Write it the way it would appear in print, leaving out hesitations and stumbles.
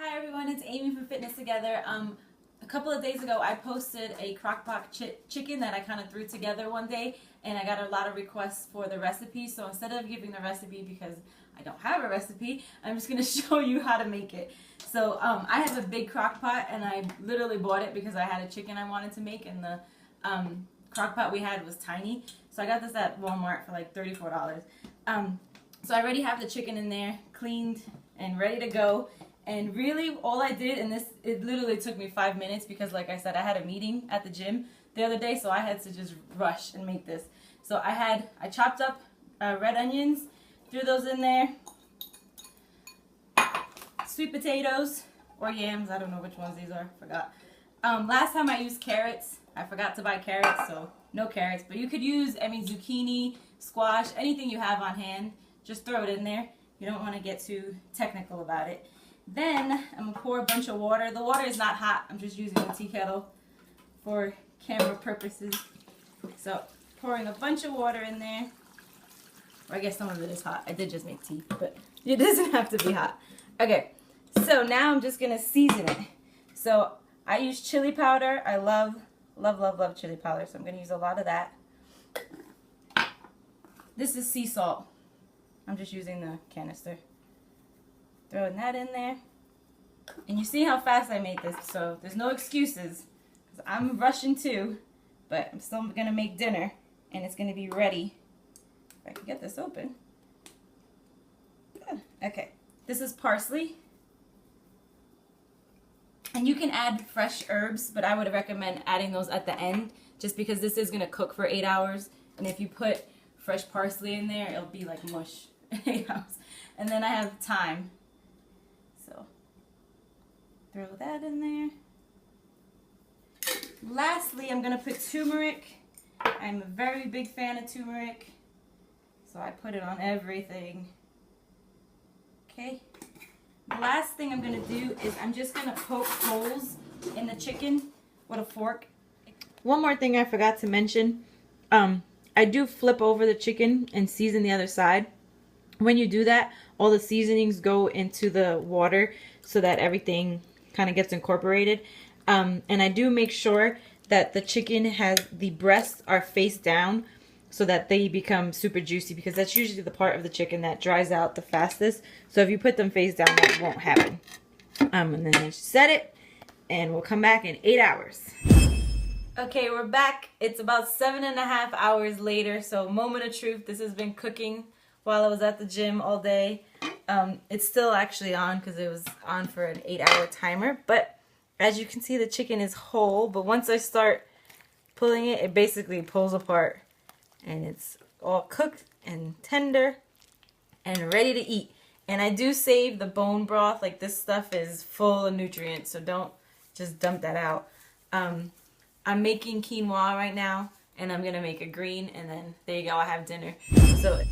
Hi everyone, it's Amy from Fitness Together. A couple of days ago I posted a crockpot chicken that I kind of threw together one day, and I got a lot of requests for the recipe. So instead of giving the recipe because I don't have a recipe, I'm just going to show you how to make it. So I have a big crockpot, and I literally bought it because I had a chicken I wanted to make, and the crockpot we had was tiny. So I got this at Walmart for like $34. So I already have the chicken in there, cleaned and ready to go. And really, all I did, and it literally took me 5 minutes because, like I said, I had a meeting at the gym the other day, so I had to just rush and make this. So I chopped up red onions, threw those in there, sweet potatoes, or yams, I don't know which ones these are, forgot. Last time I used carrots, I forgot to buy carrots, so no carrots, but you could use, zucchini, squash, anything you have on hand, just throw it in there. You don't want to get too technical about it. Then I'm going to pour a bunch of water. The water is not hot. I'm just using the tea kettle for camera purposes. So pouring a bunch of water in there. Or I guess some of it is hot. I did just make tea, but it doesn't have to be hot. Okay, so now I'm just going to season it. So I use chili powder. I love chili powder, so I'm going to use a lot of that. This is sea salt. I'm just using the canister. Throwing that in there. And you see how fast I made this, so there's no excuses. I'm rushing too, but I'm still going to make dinner, and it's going to be ready. If I can get this open. Good. Okay. This is parsley. And you can add fresh herbs, but I would recommend adding those at the end, just because this is going to cook for 8 hours. And if you put fresh parsley in there, it'll be like mush. 8 hours. And then I have thyme. So throw that in there. Lastly, I'm going to put turmeric. I'm a very big fan of turmeric, so I put it on everything. Okay. The last thing I'm going to do is I'm just going to poke holes in the chicken with a fork. One more thing I forgot to mention. I do flip over the chicken and season the other side. When you do that, all the seasonings go into the water so that everything kind of gets incorporated. And I do make sure that the chicken the breasts are face down so that they become super juicy, because that's usually the part of the chicken that dries out the fastest. So if you put them face down, that won't happen. And then you set it, and we'll come back in 8 hours. Okay, we're back. It's about 7.5 hours later, so moment of truth. This has been cooking while I was at the gym all day. It's still actually on because it was on for an 8-hour timer, but as you can see, the chicken is whole, but once I start pulling it, it basically pulls apart, and it's all cooked and tender and ready to eat. And I do save the bone broth. Like, this stuff is full of nutrients, so don't just dump that out. I'm making quinoa right now, and I'm gonna make a green, and then there you go, I have dinner. So